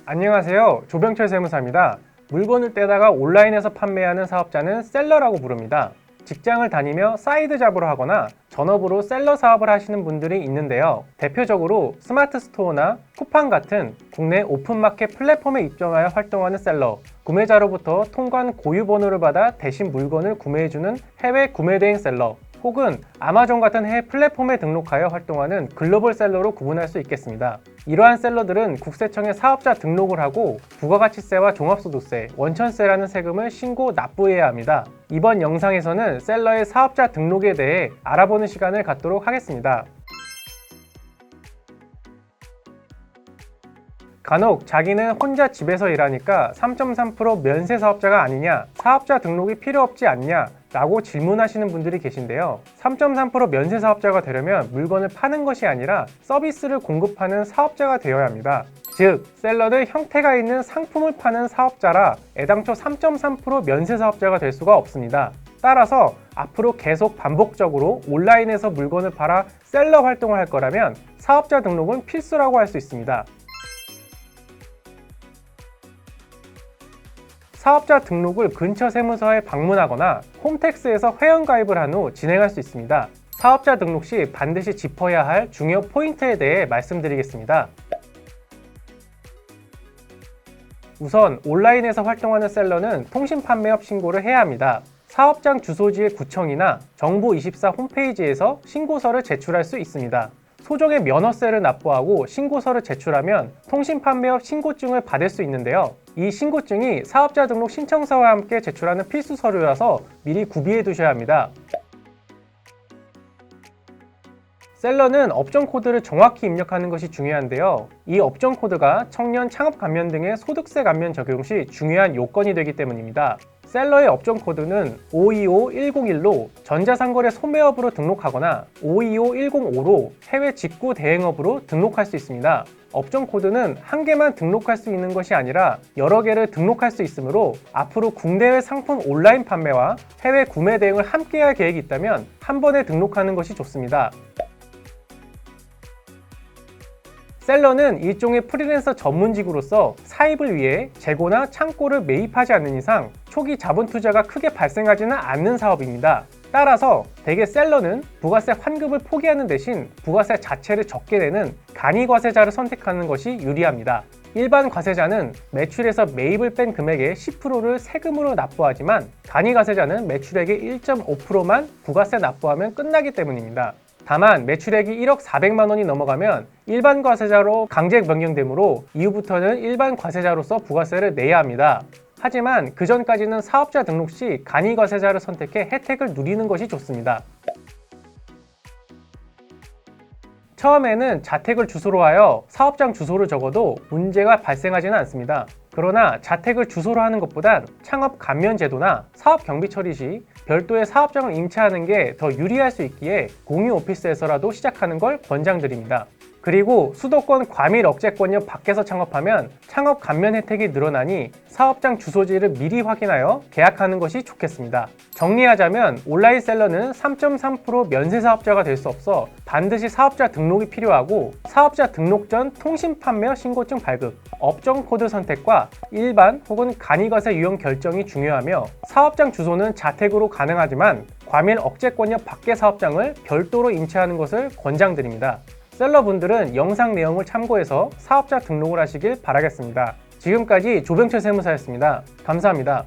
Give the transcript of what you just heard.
안녕하세요. 조병철 세무사입니다. 물건을 떼다가 온라인에서 판매하는 사업자는 셀러라고 부릅니다. 직장을 다니며 사이드 잡으로 하거나 전업으로 셀러 사업을 하시는 분들이 있는데요. 대표적으로 스마트 스토어나 쿠팡 같은 국내 오픈마켓 플랫폼에 입점하여 활동하는 셀러, 구매자로부터 통관 고유 번호를 받아 대신 물건을 구매해주는 해외 구매 대행 셀러, 혹은 아마존 같은 해외 플랫폼에 등록하여 활동하는 글로벌 셀러로 구분할 수 있겠습니다. 이러한 셀러들은 국세청에 사업자 등록을 하고 부가가치세와 종합소득세, 원천세라는 세금을 신고 납부해야 합니다. 이번 영상에서는 셀러의 사업자 등록에 대해 알아보는 시간을 갖도록 하겠습니다. 간혹 자기는 혼자 집에서 일하니까 3.3% 면세 사업자가 아니냐, 사업자 등록이 필요 없지 않냐 라고 질문하시는 분들이 계신데요. 3.3% 면세 사업자가 되려면 물건을 파는 것이 아니라 서비스를 공급하는 사업자가 되어야 합니다. 즉, 셀러는 형태가 있는 상품을 파는 사업자라 애당초 3.3% 면세 사업자가 될 수가 없습니다. 따라서 앞으로 계속 반복적으로 온라인에서 물건을 팔아 셀러 활동을 할 거라면 사업자 등록은 필수라고 할 수 있습니다. 사업자 등록을 근처 세무서에 방문하거나 홈택스에서 회원가입을 한 후 진행할 수 있습니다. 사업자 등록 시 반드시 짚어야 할 중요 포인트에 대해 말씀드리겠습니다. 우선 온라인에서 활동하는 셀러는 통신판매업 신고를 해야 합니다. 사업장 주소지의 구청이나 정부24 홈페이지에서 신고서를 제출할 수 있습니다. 소정의 면허세를 납부하고 신고서를 제출하면 통신판매업 신고증을 받을 수 있는데요. 이 신고증이 사업자 등록 신청서와 함께 제출하는 필수 서류라서 미리 구비해 두셔야 합니다. 셀러는 업종 코드를 정확히 입력하는 것이 중요한데요. 이 업종 코드가 청년 창업 감면 등의 소득세 감면 적용 시 중요한 요건이 되기 때문입니다. 셀러의 업종 코드는 525101로 전자상거래 소매업으로 등록하거나 525105로 해외 직구 대행업으로 등록할 수 있습니다. 업종 코드는 한 개만 등록할 수 있는 것이 아니라 여러 개를 등록할 수 있으므로 앞으로 국내외 상품 온라인 판매와 해외 구매 대행을 함께 할 계획이 있다면 한 번에 등록하는 것이 좋습니다. 셀러는 일종의 프리랜서 전문직으로서 사입을 위해 재고나 창고를 매입하지 않는 이상 초기 자본 투자가 크게 발생하지는 않는 사업입니다. 따라서 대개 셀러는 부가세 환급을 포기하는 대신 부가세 자체를 적게 내는 간이과세자를 선택하는 것이 유리합니다. 일반 과세자는 매출에서 매입을 뺀 금액의 10%를 세금으로 납부하지만 간이과세자는 매출액의 1.5%만 부가세 납부하면 끝나기 때문입니다. 다만 매출액이 1억 400만 원이 넘어가면 일반 과세자로 강제 변경되므로 이후부터는 일반 과세자로서 부가세를 내야 합니다. 하지만 그 전까지는 사업자 등록 시 간이과세자를 선택해 혜택을 누리는 것이 좋습니다. 처음에는 자택을 주소로 하여 사업장 주소를 적어도 문제가 발생하지는 않습니다. 그러나 자택을 주소로 하는 것보단 창업 감면 제도나 사업 경비 처리 시 별도의 사업장을 임차하는 게 더 유리할 수 있기에 공유 오피스에서라도 시작하는 걸 권장드립니다. 그리고 수도권 과밀 억제권역 밖에서 창업하면 창업 감면 혜택이 늘어나니 사업장 주소지를 미리 확인하여 계약하는 것이 좋겠습니다. 정리하자면 온라인 셀러는 3.3% 면세 사업자가 될 수 없어 반드시 사업자 등록이 필요하고 사업자 등록 전 통신 판매 신고증 발급, 업종 코드 선택과 일반 혹은 간이과세 유형 결정이 중요하며 사업장 주소는 자택으로 가능하지만 과밀 억제권역 밖의 사업장을 별도로 임차하는 것을 권장드립니다. 셀러분들은 영상 내용을 참고해서 사업자 등록을 하시길 바라겠습니다. 지금까지 조병철 세무사였습니다. 감사합니다.